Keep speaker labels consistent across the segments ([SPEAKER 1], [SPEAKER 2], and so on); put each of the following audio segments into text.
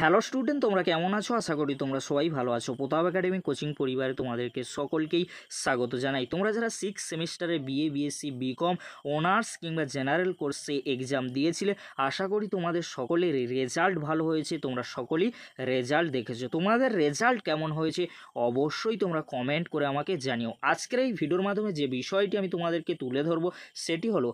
[SPEAKER 1] Hello student, তোমরা কেমন আছো? আশা করি তোমরা সবাই ভালো আছো। প্রতাপ একাডেমি কোচিং পরিবারে তোমাদেরকে সকলকেই স্বাগত জানাই। তোমরা যারা 6 সেমিস্টারে বিএ, বিএসসি, বিকম, অনার্স কিংবা জেনারেল কোর্সে এক্সাম দিয়েছিলে, আশা করি তোমাদের সকলের রেজাল্ট ভালো হয়েছে। তোমরা সকলেই রেজাল্ট দেখেছো। তোমাদের রেজাল্ট কেমন হয়েছে অবশ্যই তোমরা কমেন্ট করে আমাকে জানিও। আজকের এই ভিডিওর মাধ্যমে যে বিষয়টি আমি তোমাদেরকে তুলে ধরবো সেটি হলো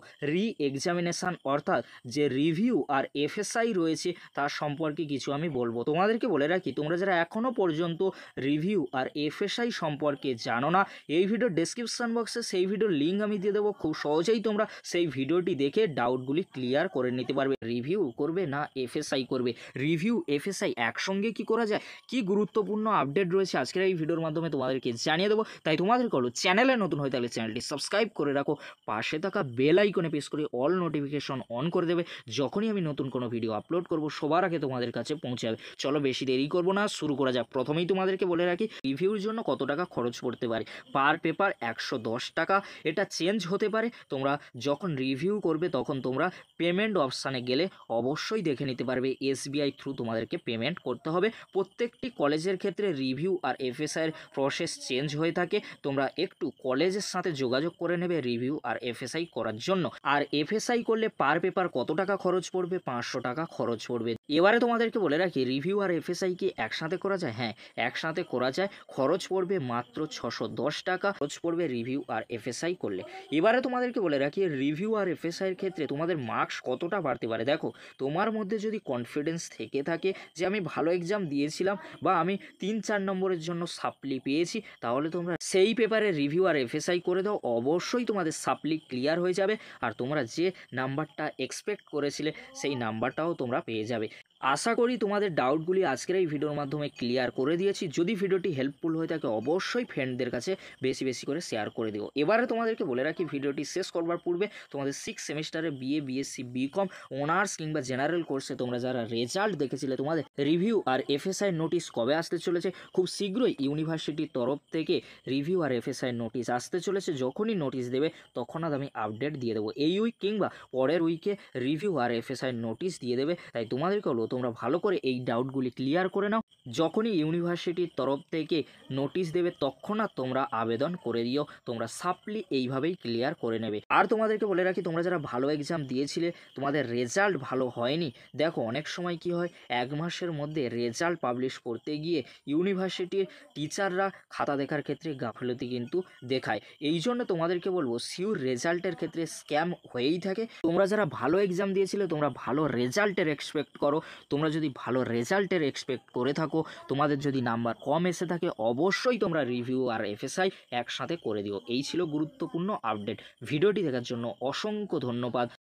[SPEAKER 1] এক্সামিনেশান, অর্থাৎ যে রিভিউ আর এফএসআই রয়েছে তার সম্পর্কে কিছু আমি বলবো। তোমাদেরকে বলে রাখি, তোমরা যারা এখনও পর্যন্ত রিভিউ আর এফএসআই সম্পর্কে জানো না, এই ভিডিওর ডেসক্রিপশন বক্সে সেই ভিডিওর লিঙ্ক আমি দিয়ে দেবো। খুব সহজেই তোমরা সেই ভিডিওটি দেখে ডাউটগুলি ক্লিয়ার করে নিতে পারবে। রিভিউ করবে না এফএসআই করবে, রিভিউ এফএসআই একসঙ্গে কি করা যায়, কি গুরুত্বপূর্ণ আপডেট রয়েছে আজকের এই ভিডিওর মাধ্যমে তোমাদেরকে জানিয়ে দেবো। তাই তোমাদেরকে হলো চ্যানেলে নতুন হয়ে তাহলে চ্যানেলটি সাবস্ক্রাইব করে রাখো, পাশে থাকা বেল আইকনে প্রেস করে অল নোটিফিকেশন অন করে দেবে। যখনই আমি নতুন কোনো ভিডিও আপলোড করব সবার আগে তোমাদের কাছে পৌঁছে যাবে। চলো বেশি দেরি করবো না, শুরু করা যাক। প্রথমেই তোমাদেরকে বলে রাখি, রিভিউর জন্য কত টাকা খরচ পড়তে পারে। পার পেপার 110 টাকা। এটা চেঞ্জ হতে পারে। তোমরা যখন রিভিউ করবে তখন তোমরা পেমেন্ট অপশানে গেলে অবশ্যই দেখে নিতে পারবে এসবিআই থ্রু তোমাদেরকে পেমেন্ট করতে হবে। প্রত্যেকটি কলেজের ক্ষেত্রে রিভিউ আর এফএসআইয়ের প্রসেস চেঞ্জ হয়ে থাকে। তোমরা একটু কলেজের সাথে যোগাযোগ করে নেবে রিভিউ আর এফএসআই করার জন্য। আর এফএসআই করলে পার পেপার কত টাকা খরচ পড়বে? 500 টাকা খরচ পড়বে। এবারে তোমাদেরকে বলে রাখি, রিভিউ আর এফএসআই কি একসাথে করা যায়? হ্যাঁ, একসাথে করা যায়। খরচ পড়বে মাত্র 610 টাকা খরচ পড়বে রিভিউ আর এফএসআই করলে। এবারে তোমাদেরকে বলে রাখি, রিভিউ আর এফএসআইয়ের ক্ষেত্রে তোমাদের মার্কস কতটা বাড়তে পারে। দেখো, তোমার মধ্যে যদি কনফিডেন্স থেকে থাকে যে আমি ভালো এক্সাম দিয়েছিলাম বা আমি 3-4 নম্বরের জন্য সাপ্লি পেয়েছি, তাহলে তোমরা সেই পেপারে রিভিউ আর এফএসআই করে দাও। অবশ্যই তোমাদের সাপ্লি ক্লিয়ার হয়ে যাবে আর তোমরা যে নাম্বারটা এক্সপেক্ট করেছিলে সেই নাম্বারটাও তোমরা পেয়ে যাবে। আশা করি তোমাদের ডাউটগুলি আজকের এই ভিডিওর মাধ্যমে ক্লিয়ার করে দিয়েছি। যদি ভিডিওটি হেল্পফুল হয়ে থাকে অবশ্যই ফ্রেন্ডদের কাছে বেশি বেশি করে শেয়ার করে দিও। এবারে তোমাদেরকে বলে রাখি, ভিডিওটি শেষ করবার পূর্বে তোমাদের 6 সেমিস্টারে বিএ, বিএসসি, বিকম, অনার্স কিংবা জেনারেল কোর্সে তোমরা যারা রেজাল্ট দেখেছিলে, তোমাদের রিভিউ আর এফএসআই নোটিশ কবে আসতে চলেছে? খুব শীঘ্রই ইউনিভার্সিটির তরফ থেকে রিভিউ আর এফএসআই নোটিশ আসতে চলেছে। যখনই নোটিশ দেবে তখন আমি আপডেট দিয়ে দেবো। এই উইক কিংবা পরের উইকে রিভিউ আর এফএসআই নোটিশ দিয়ে দেবে। তাই তোমাদেরকে হলো তোমরা ভালো করে এই ডাউটগুলি ক্লিয়ার করে নাও। যখনই ইউনিভার্সিটির তরফ থেকে নোটিশ দেবে তৎক্ষণাৎ তোমরা আবেদন করে দিও। তোমরা সাপ্লি এইভাবেই ক্লিয়ার করে নেবে। আর তোমাদেরকে বলে রাখি, তোমরা যারা ভালো এক্সাম দিয়েছিলে তোমাদের রেজাল্ট ভালো হয়নি, দেখো অনেক সময় কি হয়, 1 মাসের মধ্যে রেজাল্ট পাবলিশ করতে গিয়ে ইউনিভার্সিটির টিচাররা খাতা দেখার ক্ষেত্রে গাফিলতি কিন্তু দেখায়। এই জন্য তোমাদেরকে বলবো, সিওর রেজাল্টের ক্ষেত্রে স্ক্যাম হয়েই থাকে। তোমরা যারা ভালো এক্সাম দিয়েছিলে তোমরা ভালো রেজাল্টের এক্সপেক্ট করো। তোমরা যদি ভালো রেজাল্টের এক্সপেক্ট করে থাকো, তোমাদের যদি নাম্বার কম এসে থাকে, অবশ্যই তোমরা রিভিউ আর এফএসআই একসাথে করে দিও। এই ছিল গুরুত্বপূর্ণ আপডেট। ভিডিওটি দেখার জন্য অসংখ্য ধন্যবাদ।